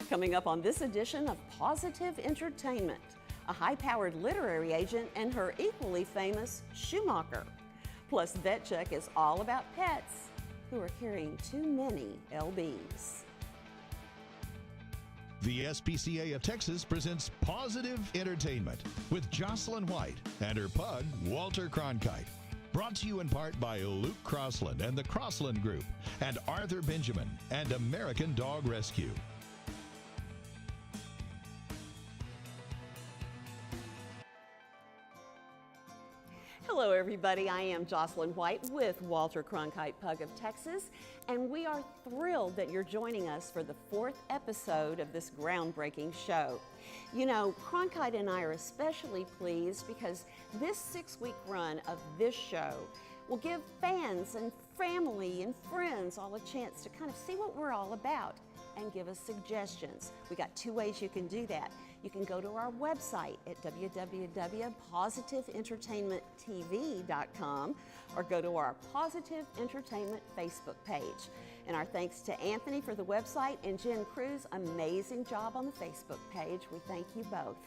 Coming up on this edition of Pawsitive Entertainment, a high-powered literary agent and her equally famous Schumacher. Plus, Vet Check is all about pets who are carrying too many LBs. The SPCA of Texas presents Pawsitive Entertainment with Jocelyn White and her pug, Walter Cronkite. Brought to you in part by Luke Crossland and the Crossland Group and Arthur Benjamin and American Dog Rescue. Hello everybody, I am Jocelyn White with Walter Cronkite Pug of Texas, and we are thrilled that you're joining us for the 4th episode of this groundbreaking show. You know, Cronkite and I are especially pleased because this 6-week run of this show will give fans and family and friends all a chance to kind of see what we're all about and give us suggestions. We got 2 ways you can do that. You can go to our website at www.pawsitiveentertainmenttv.com or go to our Pawsitive Entertainment Facebook page. And our thanks to Anthony for the website and Jen Cruz, amazing job on the Facebook page. We thank you both.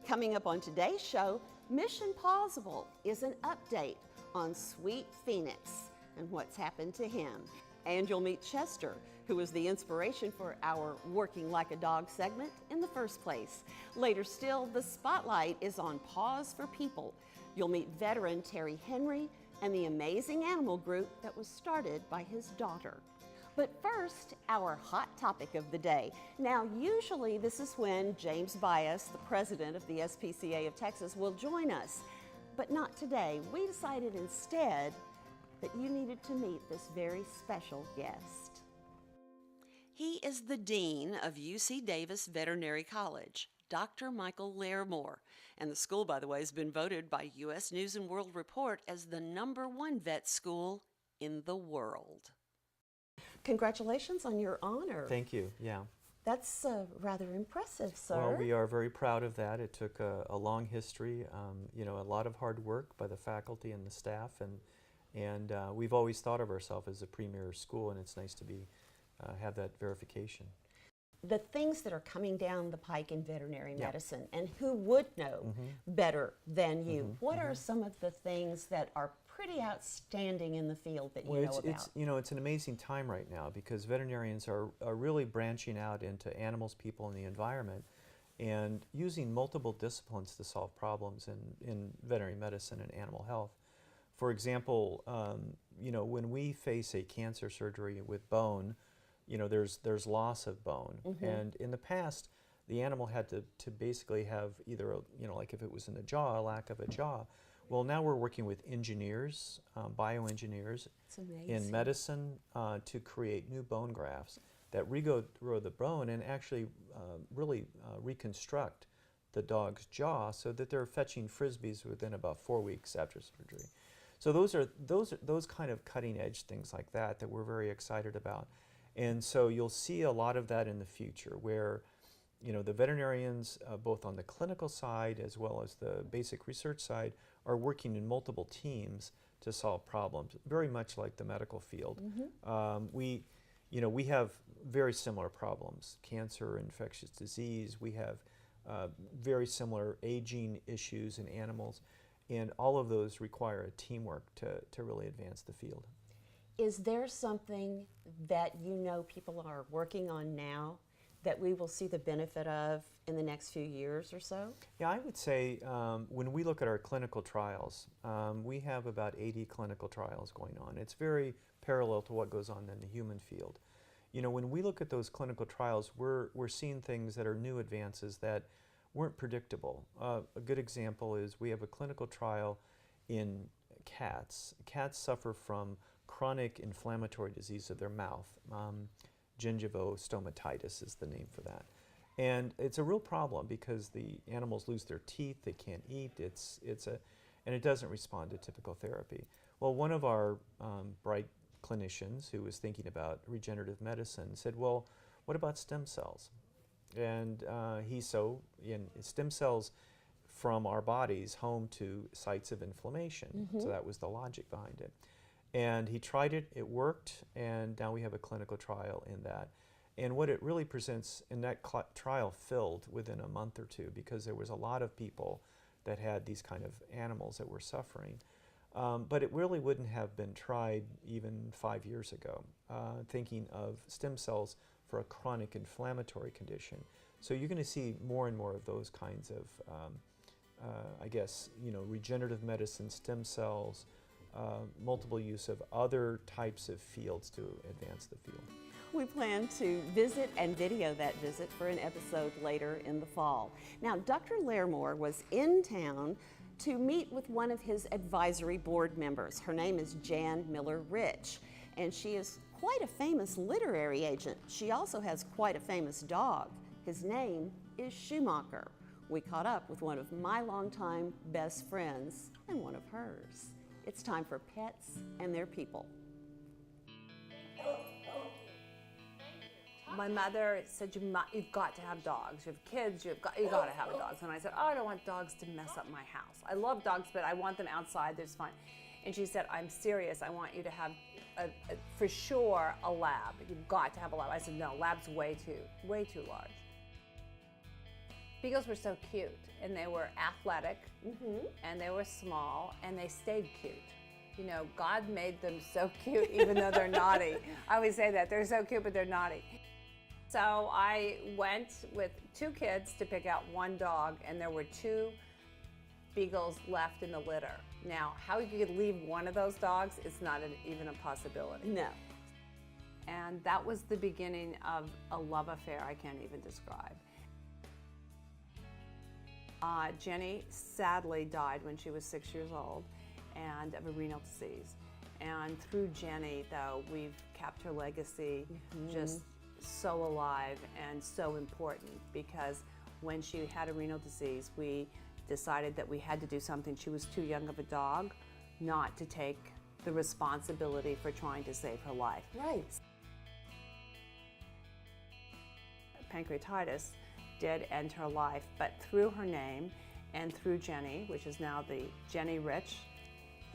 Coming up on today's show, Mission Plausible is an update on Sweet Phoenix and what's happened to him. And you'll meet Chester, who was the inspiration for our Working Like a Dog segment in the first place. Later still, the spotlight is on Paws for People. You'll meet veteran Terry Henry and the amazing animal group that was started by his daughter. But first, our hot topic of the day. Now, usually this is when James Bias, the president of the SPCA of Texas, will join us. But not today. We decided instead that you needed to meet this very special guest. He is the Dean of UC Davis Veterinary College, Dr. Michael Lairmore. And the school, by the way, has been voted by U.S. News & World Report as the #1 vet school in the world. Congratulations on your honor. Thank you, yeah. That's rather impressive, sir. Well, we are very proud of that. It took a long history, you know, a lot of hard work by the faculty and the staff, and we've always thought of ourselves as a premier school, and it's nice to be have that verification. The things that are coming down the pike in veterinary medicine, and who would know better than you? What are some of the things that are pretty outstanding in the field that you know about? It's an amazing time right now because veterinarians are really branching out into animals, people, and the environment, and using multiple disciplines to solve problems in veterinary medicine and animal health. For example, when we face a cancer surgery with bone, there's loss of bone, and in the past, the animal had to basically have either like if it was in the jaw, a lack of a jaw. Well, now we're working with engineers, bioengineers in medicine to create new bone grafts that regrow the bone and actually really reconstruct the dog's jaw so that they're fetching frisbees within about 4 weeks after surgery. So those kind of cutting edge things like that we're very excited about. And so you'll see a lot of that in the future where the veterinarians, both on the clinical side as well as the basic research side, are working in multiple teams to solve problems, very much like the medical field. We have very similar problems, cancer, infectious disease. We have very similar aging issues in animals, and all of those require a teamwork to really advance the field. Is there something that people are working on now that we will see the benefit of in the next few years or so? Yeah, I would say when we look at our clinical trials, we have about 80 clinical trials going on. It's very parallel to what goes on in the human field. When we look at those clinical trials, we're seeing things that are new advances that weren't predictable. A good example is we have a clinical trial in cats. Cats suffer from chronic inflammatory disease of their mouth. Gingivostomatitis is the name for that. And it's a real problem because the animals lose their teeth, they can't eat, and it doesn't respond to typical therapy. Well, one of our bright clinicians who was thinking about regenerative medicine said, well, what about stem cells? And stem cells from our bodies home to sites of inflammation. So that was the logic behind it. And he tried it, it worked, and now we have a clinical trial in that. And what it really presents, and that trial filled within a month or two, because there was a lot of people that had these kind of animals that were suffering. But it really wouldn't have been tried even 5 years ago, thinking of stem cells for a chronic inflammatory condition. So you're going to see more and more of those kinds of, I guess, regenerative medicine, stem cells, multiple use of other types of fields to advance the field. We plan to visit and video that visit for an episode later in the fall. Now, Dr. Lairmore was in town to meet with one of his advisory board members. Her name is Jan Miller-Rich, and she is quite a famous literary agent. She also has quite a famous dog. His name is Schumacher. We caught up with one of my longtime best friends and one of hers. It's time for pets and their people. My mother said, you've got to have dogs. You have kids, you got to have dogs. And I said, oh, I don't want dogs to mess up my house. I love dogs, but I want them outside, there's fun. And she said, I'm serious, I want you to have, for sure, a lab. You've got to have a lab. I said, no, lab's way too large. Beagles were so cute, and they were athletic, and they were small, and they stayed cute. You know, God made them so cute, even though they're naughty. I always say that, they're so cute, but they're naughty. So I went with 2 kids to pick out one dog, and there were 2 Beagles left in the litter. Now, how you could leave one of those dogs is not even a possibility. No. And that was the beginning of a love affair I can't even describe. Jenny sadly died when she was 6 years old, and of a renal disease. And through Jenny, though, we've kept her legacy just so alive and so important, because when she had a renal disease, we decided that we had to do something. She was too young of a dog not to take the responsibility for trying to save her life. Right. Pancreatitis did end her life, but through her name and through Jenny, which is now the Jenny Rich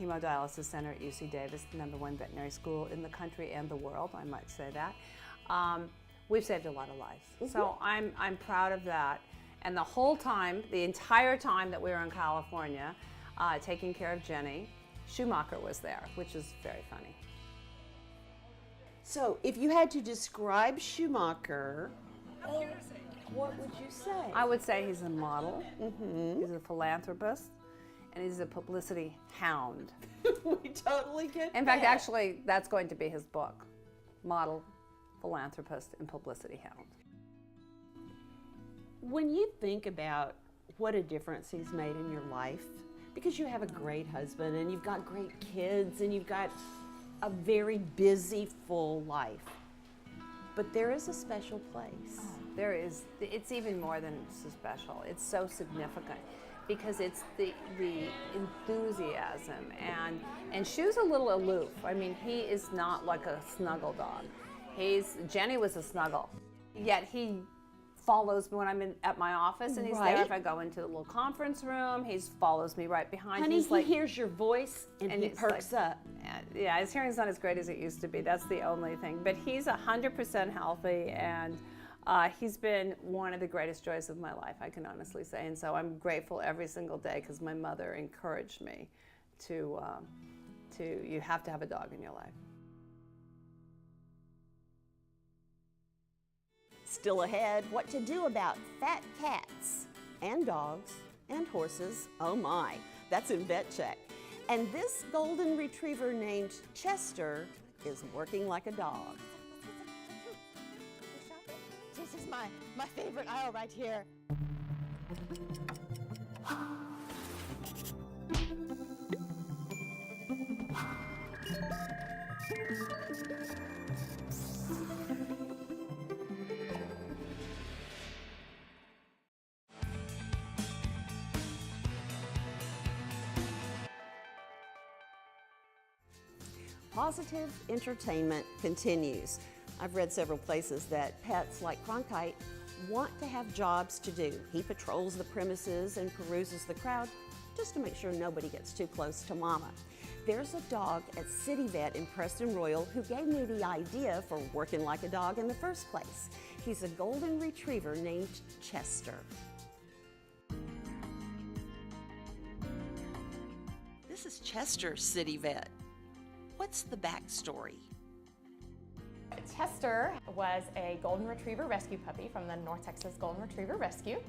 Hemodialysis Center at UC Davis, the #1 veterinary school in the country and the world, I might say that. We've saved a lot of lives. So I'm proud of that. And the whole time, the entire time that we were in California, taking care of Jenny, Schumacher was there, which is very funny. So if you had to describe Schumacher, what would you say? I would say he's a model, he's a philanthropist, and he's a publicity hound. We totally get In fact, actually, that's going to be his book, Model, Philanthropist, and Publicity Hound. When you think about what a difference he's made in your life, because you have a great husband and you've got great kids and you've got a very busy, full life, but there is a special place. There is. It's even more than so special. It's so significant because it's the enthusiasm, and Shu's a little aloof. I mean, he is not like a snuggle dog. Jenny was a snuggle, yet he follows me when I'm at my office, and he's there if I go into the little conference room. He follows me right behind. Honey, he's like, he hears your voice and he perks up. Yeah, his hearing's not as great as it used to be. That's the only thing. But he's 100% healthy, and he's been one of the greatest joys of my life, I can honestly say. And so I'm grateful every single day because my mother encouraged me to you have to have a dog in your life. Still ahead, what to do about fat cats and dogs and horses. Oh my, that's in Vet Check. And this golden retriever named Chester is working like a dog. This is my favorite aisle right here. Pawsitive Entertainment continues. I've read several places that pets like Cronkite want to have jobs to do. He patrols the premises and peruses the crowd just to make sure nobody gets too close to Mama. There's a dog at City Vet in Preston Royal who gave me the idea for working like a dog in the first place. He's a golden retriever named Chester. This is Chester, City Vet. What's the backstory? Chester was a golden retriever rescue puppy from the North Texas Golden Retriever Rescue.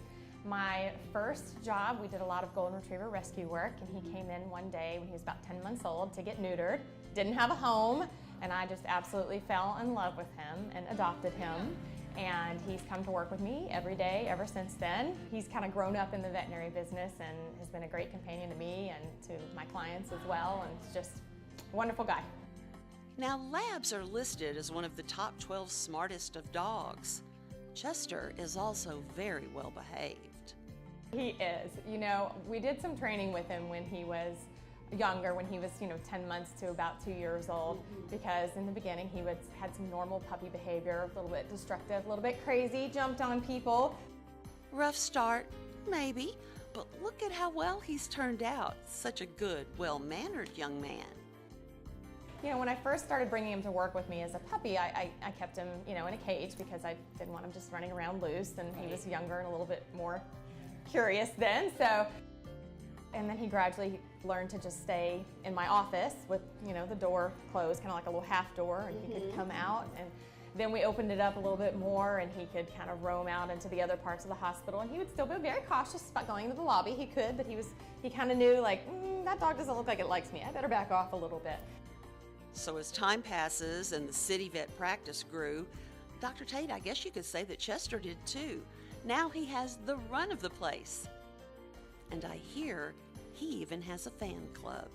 My first job, we did a lot of golden retriever rescue work, and he came in one day when he was about 10 months old to get neutered. Didn't have a home, and I just absolutely fell in love with him and adopted him. And he's come to work with me every day ever since then. He's kind of grown up in the veterinary business and has been a great companion to me and to my clients as well, and he's just a wonderful guy. Now, labs are listed as one of the top 12 smartest of dogs. Chester is also very well behaved. He is. You know, we did some training with him when he was younger, when he was, 10 months to about 2 years old, because in the beginning he had some normal puppy behavior, a little bit destructive, a little bit crazy, jumped on people. Rough start, maybe, but look at how well he's turned out. Such a good, well-mannered young man. When I first started bringing him to work with me as a puppy, I kept him, in a cage because I didn't want him just running around loose, and he was younger and a little bit more curious then. And then he gradually learned to just stay in my office with, the door closed, kind of like a little half door, and he could come out. And then we opened it up a little bit more, and he could kind of roam out into the other parts of the hospital. And he would still be very cautious about going into the lobby. He could, but he kind of knew, like, that dog doesn't look like it likes me. I better back off a little bit. So as time passes and the City Vet practice grew, Dr. Tate, I guess you could say that Chester did too. Now he has the run of the place. And I hear he even has a fan club.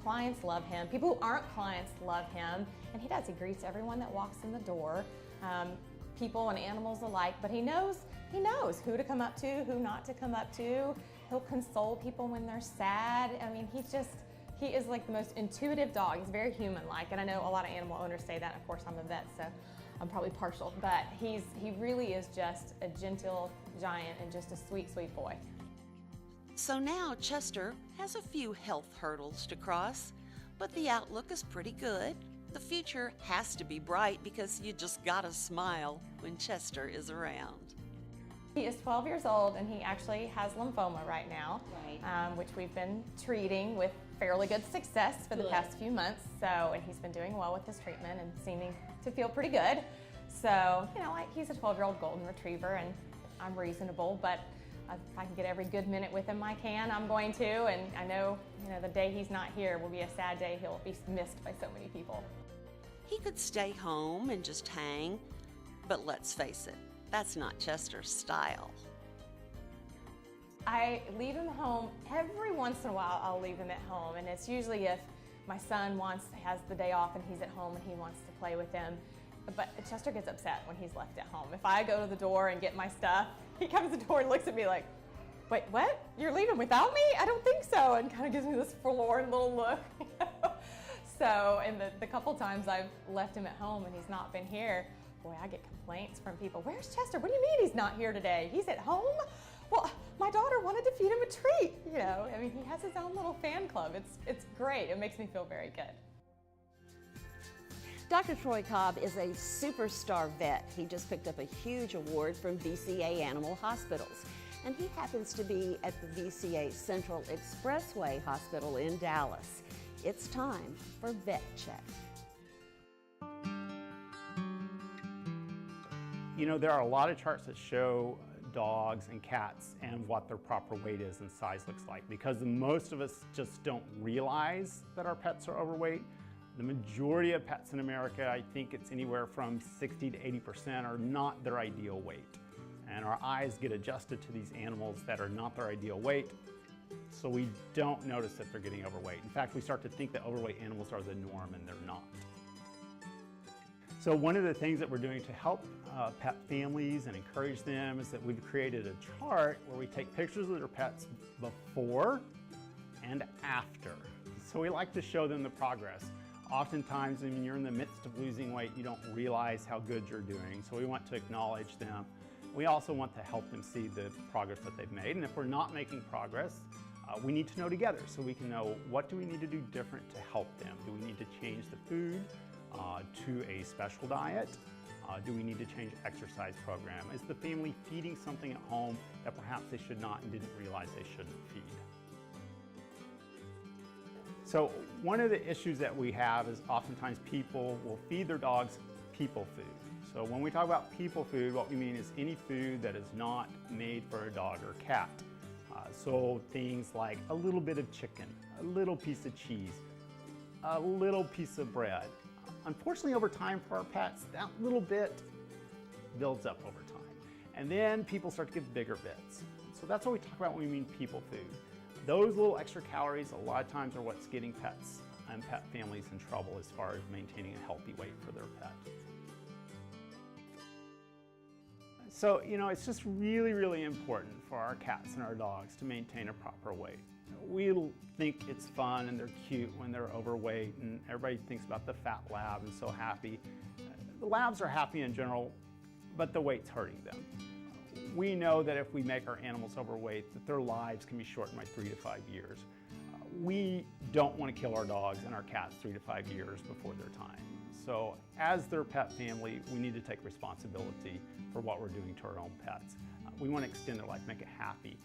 Clients love him. People who aren't clients love him. And he does. He greets everyone that walks in the door, people and animals alike. But he knows who to come up to, who not to come up to. He'll console people when they're sad. I mean, he is like the most intuitive dog. He's very human-like, and I know a lot of animal owners say that. Of course, I'm a vet, so I'm probably partial, but he really is just a gentle giant and just a sweet, sweet boy. So now Chester has a few health hurdles to cross, but the outlook is pretty good. The future has to be bright because you just gotta smile when Chester is around. He is 12 years old, and he actually has lymphoma right now, which we've been treating with fairly good success for the past few months. And he's been doing well with his treatment and seeming to feel pretty good. So, he's a 12-year-old golden retriever, and I'm reasonable, but if I can get every good minute with him I can, I'm going to. And I know, the day he's not here will be a sad day. He'll be missed by so many people. He could stay home and just hang, but let's face it, that's not Chester's style. I leave him home every once in a while. I'll leave him at home, and it's usually if my son has the day off and he's at home and he wants to play with him. But Chester gets upset when he's left at home. If I go to the door and get my stuff, he comes to the door and looks at me like, "Wait, what? You're leaving without me? I don't think so," and kind of gives me this forlorn little look. So, and the couple times I've left him at home and he's not been here, boy, I get complaints from people. "Where's Chester? What do you mean he's not here today? He's at home? Well, my daughter wanted to feed him a treat." He has his own little fan club. It's great. It makes me feel very good. Dr. Troy Cobb is a superstar vet. He just picked up a huge award from VCA Animal Hospitals, and he happens to be at the VCA Central Expressway Hospital in Dallas. It's time for Vet Check. There are a lot of charts that show dogs and cats and what their proper weight is and size looks like, because most of us just don't realize that our pets are overweight. The majority of pets in America, I think it's anywhere from 60 to 80%, are not their ideal weight. And our eyes get adjusted to these animals that are not their ideal weight, so we don't notice that they're getting overweight. In fact, we start to think that overweight animals are the norm, and they're not. So one of the things that we're doing to help pet families and encourage them is that we've created a chart where we take pictures of their pets before and after. So we like to show them the progress. Oftentimes, when you're in the midst of losing weight, you don't realize how good you're doing. So we want to acknowledge them. We also want to help them see the progress that they've made. And if we're not making progress, We need to know together so we can know what do we need to do different to help them. Do we need to change the food to a special diet? Do we need to change exercise program? Is the family feeding something at home that perhaps they should not and didn't realize they shouldn't feed? So one of the issues that we have is oftentimes people will feed their dogs people food. So when we talk about people food, what we mean is any food that is not made for a dog or cat. So things like a little bit of chicken, a little piece of cheese, a little piece of bread. Unfortunately, over time for our pets, that little bit builds up over time. And then people start to give bigger bits. So that's what we talk about when we mean people food. Those little extra calories a lot of times are what's getting pets and pet families in trouble as far as maintaining a healthy weight for their pet. So, it's just really, really important for our cats and our dogs to maintain a proper weight. We think it's fun and they're cute when they're overweight, and everybody thinks about the fat lab and so happy. The labs are happy in general, but the weight's hurting them. We know that if we make our animals overweight, that their lives can be shortened by 3 to 5 years. We don't want to kill our dogs and our cats 3 to 5 years before their time. So as their pet family, we need to take responsibility for what we're doing to our own pets. We want to extend their life, make it happy.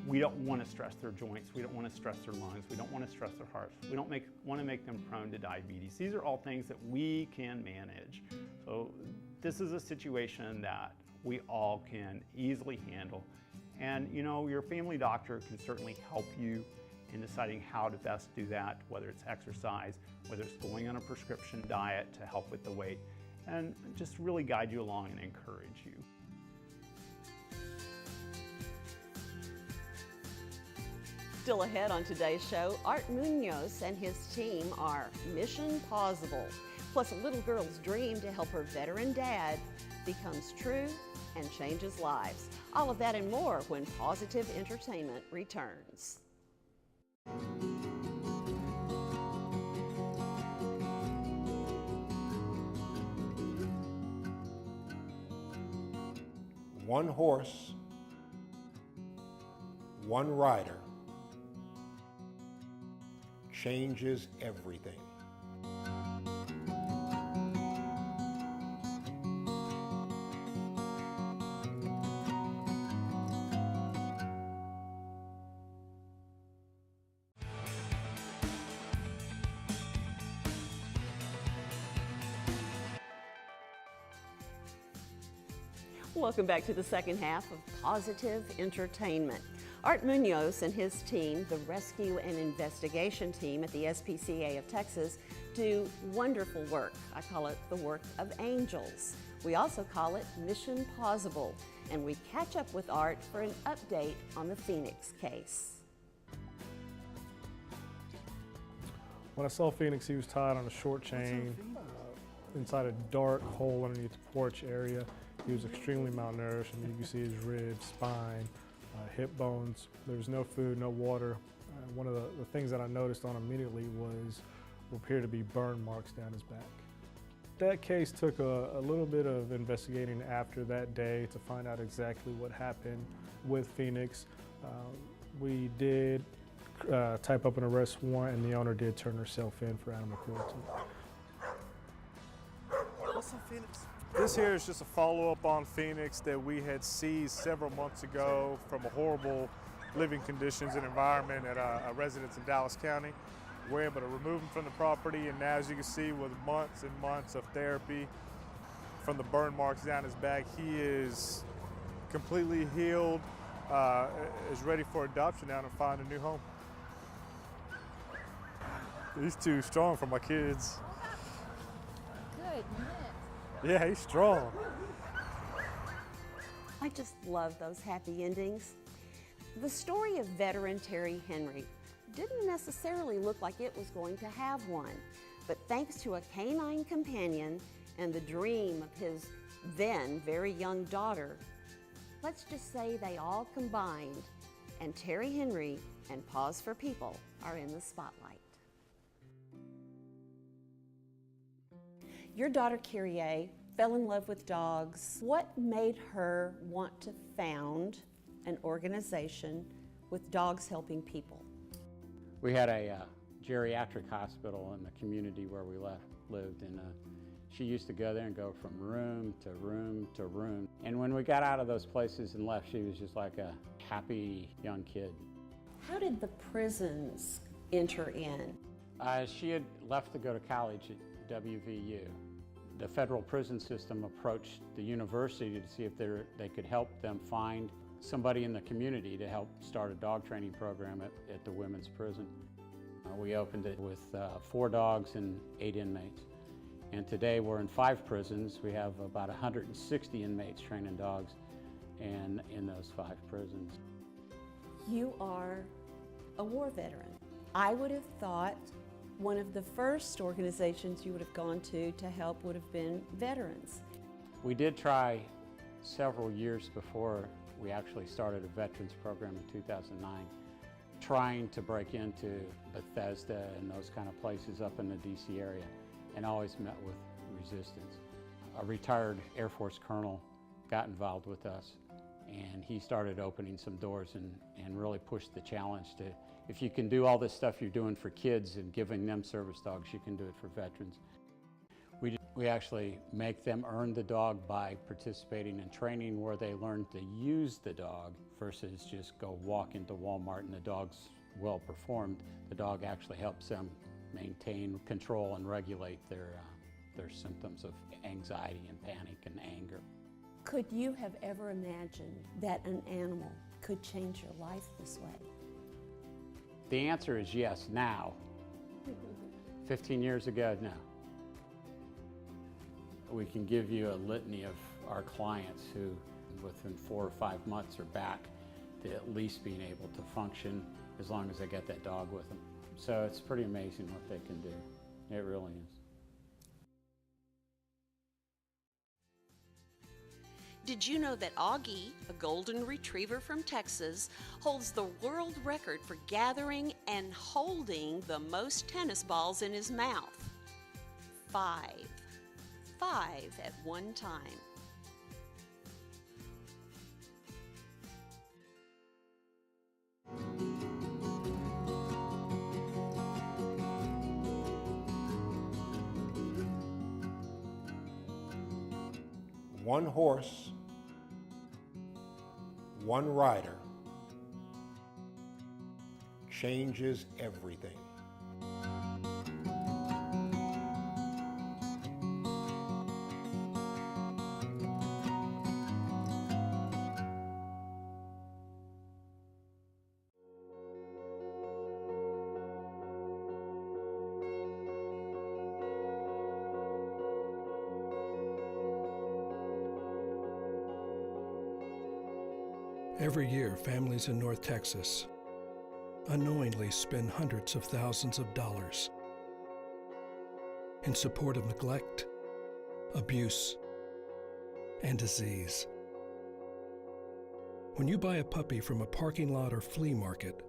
We don't want to stress their joints. We don't want to stress their lungs. We don't want to stress their hearts. We don't want to make them prone to diabetes. These are all things that we can manage. So this is a situation that we all can easily handle. And your family doctor can certainly help you in deciding how to best do that, whether it's exercise, whether it's going on a prescription diet to help with the weight, and just really guide you along and encourage you. Still ahead on today's show, Art Munoz and his team are Mission Possible. Plus, a little girl's dream to help her veteran dad becomes true and changes lives. All of that and more when Pawsitive Entertainment returns. One horse, one rider changes everything. Welcome back to the second half of Pawsitive Entertainment. Art Munoz and his team, the Rescue and Investigation Team at the SPCA of Texas, do wonderful work. I call it the work of angels. We also call it Mission Possible, and we catch up with Art for an update on the Phoenix case. When I saw Phoenix, he was tied on a short chain inside a dark hole underneath the porch area. He was extremely malnourished. I mean, you can see his ribs, spine, hip bones. There was no food, no water. One of the things that I noticed on him immediately was what appeared to be burn marks down his back. That case took a little bit of investigating after that day to find out exactly what happened with Phoenix. We did type up an arrest warrant, and the owner did turn herself in for animal cruelty. What's up, Phoenix? This here is just a follow-up on Phoenix that we had seized several months ago from a horrible living conditions and environment at a residence in Dallas County. We're able to remove him from the property, and now, as you can see, with months and months of therapy from the burn marks down his back, he is completely healed, is ready for adoption now to find a new home. He's too strong for my kids. Goodness. Yeah, he's strong. I just love those happy endings. The story of veteran Terry Henry didn't necessarily look like it was going to have one, but thanks to a canine companion and the dream of his then very young daughter, let's just say they all combined, and Terry Henry and Paws for People are in the spotlight. Your daughter Kyrie fell in love with dogs. What made her want to found an organization with dogs helping people. We had a geriatric hospital in the community where we lived, and she used to go there and go from room to room to room. And when we got out of those places and left, she was just like a happy young kid. How did the prisons enter in? She had left to go to college at WVU. The federal prison system approached the university to see if they could help them find somebody in the community to help start a dog training program at the women's prison. We opened it with 4 dogs and 8 inmates. And today we're in 5 prisons. We have about 160 inmates training dogs and in those 5 prisons. You are a war veteran. I would have thought one of the first organizations you would have gone to help would have been veterans. We did try several years before we actually started a veterans program in 2009, trying to break into Bethesda and those kind of places up in the DC area, and always met with resistance. A retired Air Force colonel got involved with us, and he started opening some doors and really pushed the challenge to, if you can do all this stuff you're doing for kids and giving them service dogs, you can do it for veterans. We actually make them earn the dog by participating in training where they learn to use the dog versus just go walk into Walmart and the dog's well performed. The dog actually helps them maintain, control, and regulate their symptoms of anxiety and panic and anger. Could you have ever imagined that an animal could change your life this way? The answer is yes, now. 15 years ago, no. We can give you a litany of our clients who, within 4 or 5 months, are back to at least being able to function as long as they get that dog with them. So it's pretty amazing what they can do. It really is. Did you know that Augie, a golden retriever from Texas, holds the world record for gathering and holding the most tennis balls in his mouth? 5 at one time. One horse, one rider changes everything. Every year, families in North Texas unknowingly spend hundreds of thousands of dollars in support of neglect, abuse, and disease. When you buy a puppy from a parking lot or flea market,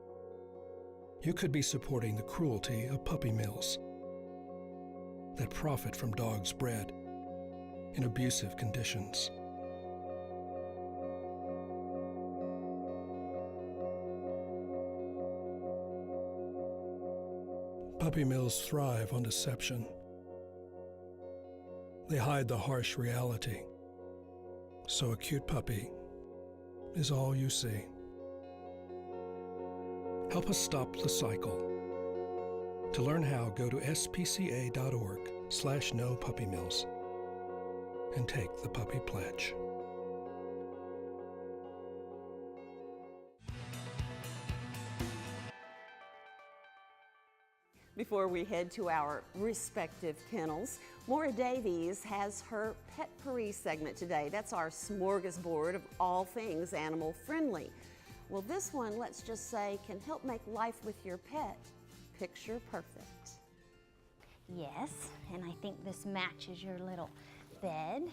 you could be supporting the cruelty of puppy mills that profit from dogs bred in abusive conditions. Puppy mills thrive on deception. They hide the harsh reality, so a cute puppy is all you see. Help us stop the cycle. To learn how, go to spca.org/no-puppy-mills and take the Puppy Pledge. Before we head to our respective kennels, Maura Davies has her Pet Paris segment today. That's our smorgasbord of all things animal friendly. Well, this one, let's just say, can help make life with your pet picture perfect. Yes, and I think this matches your little bed.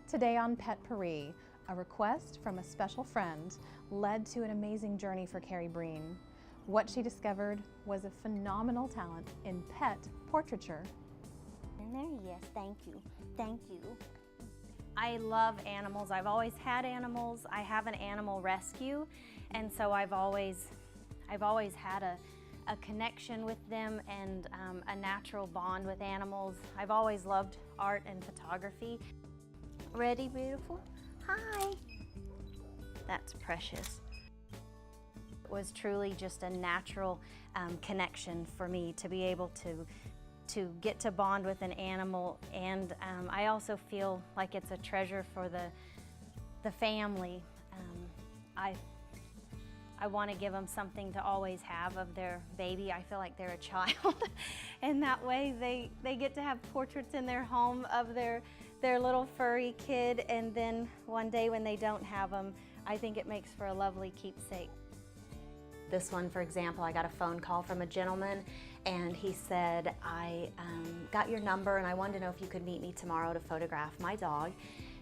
Today on Pet Paris, a request from a special friend led to an amazing journey for Carrie Breen. What she discovered was a phenomenal talent in pet portraiture. And there, yes, thank you, thank you. I love animals. I've always had animals. I have an animal rescue, and so I've always I've always had a connection with them and a natural bond with animals. I've always loved art and photography. Ready, beautiful? Hi. That's Precious. It was truly just a natural connection for me to be able to get to bond with an animal, and I also feel like it's a treasure for the family. I want to give them something to always have of their baby. I feel like they're a child, and that way they get to have portraits in their home of their little furry kid, and then one day when they don't have them, I think it makes for a lovely keepsake. This one, for example, I got a phone call from a gentleman, and he said, I got your number and I wanted to know if you could meet me tomorrow to photograph my dog.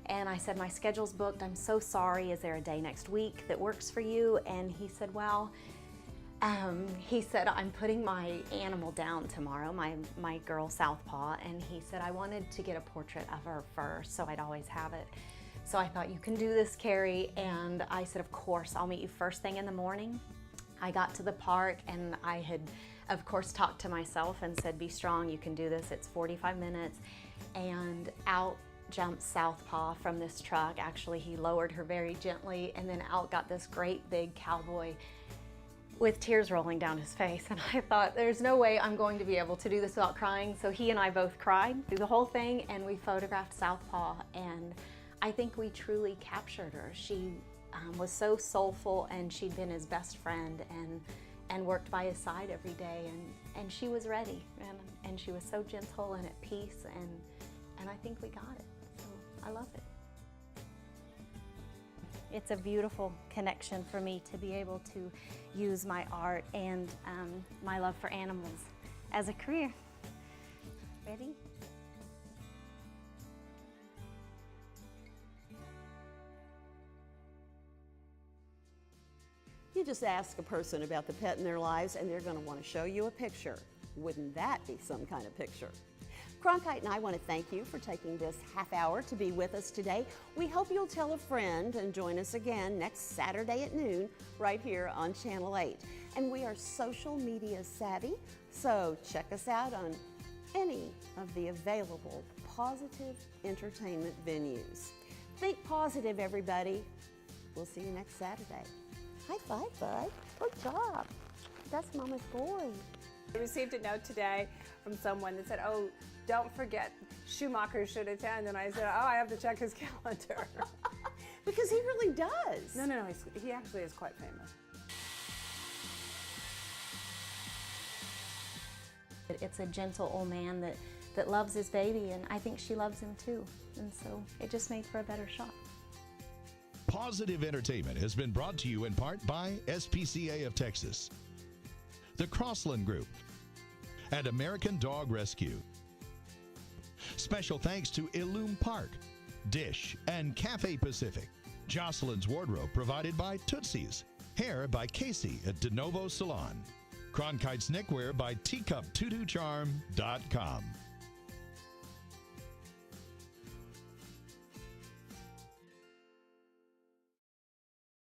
And I said, my schedule's booked, I'm so sorry, is there a day next week that works for you? And he said, well, I'm putting my animal down tomorrow, my girl Southpaw, and he said, I wanted to get a portrait of her first, so I'd always have it. So I thought, you can do this, Carrie, and I said, of course, I'll meet you first thing in the morning. I got to the park and I had, of course, talked to myself and said, be strong, you can do this, it's 45 minutes. And out jumped Southpaw from this truck. Actually, he lowered her very gently, and then out got this great big cowboy with tears rolling down his face. And I thought, there's no way I'm going to be able to do this without crying. So he and I both cried through the whole thing, and we photographed Southpaw, and I think we truly captured her. She was so soulful, and she'd been his best friend and worked by his side every day, and she was ready, and she was so gentle and at peace, and I think we got it. So I love it. It's a beautiful connection for me to be able to use my art and my love for animals as a career. Ready? You just ask a person about the pet in their lives and they're going to want to show you a picture. Wouldn't that be some kind of picture? Cronkite and I want to thank you for taking this half hour to be with us today. We hope you'll tell a friend and join us again next Saturday at noon right here on Channel 8. And we are social media savvy, so check us out on any of the available Pawsitive Entertainment venues. Think positive, everybody. We'll see you next Saturday. High five, bud. Good job. That's Mama's boy. I received a note today from someone that said, oh, don't forget Schumacher should attend. And I said, oh, I have to check his calendar. Because he really does. No, he actually is quite famous. It's a gentle old man that loves his baby, and I think she loves him too. And so it just made for a better shot. Pawsitive Entertainment has been brought to you in part by SPCA of Texas, the Crossland Group, and American Dog Rescue. Special thanks to Illume Park, Dish, and Cafe Pacific. Jocelyn's wardrobe provided by Tootsie's. Hair by Casey at De Novo Salon. Cronkite's neckwear by teacup2docharm.com.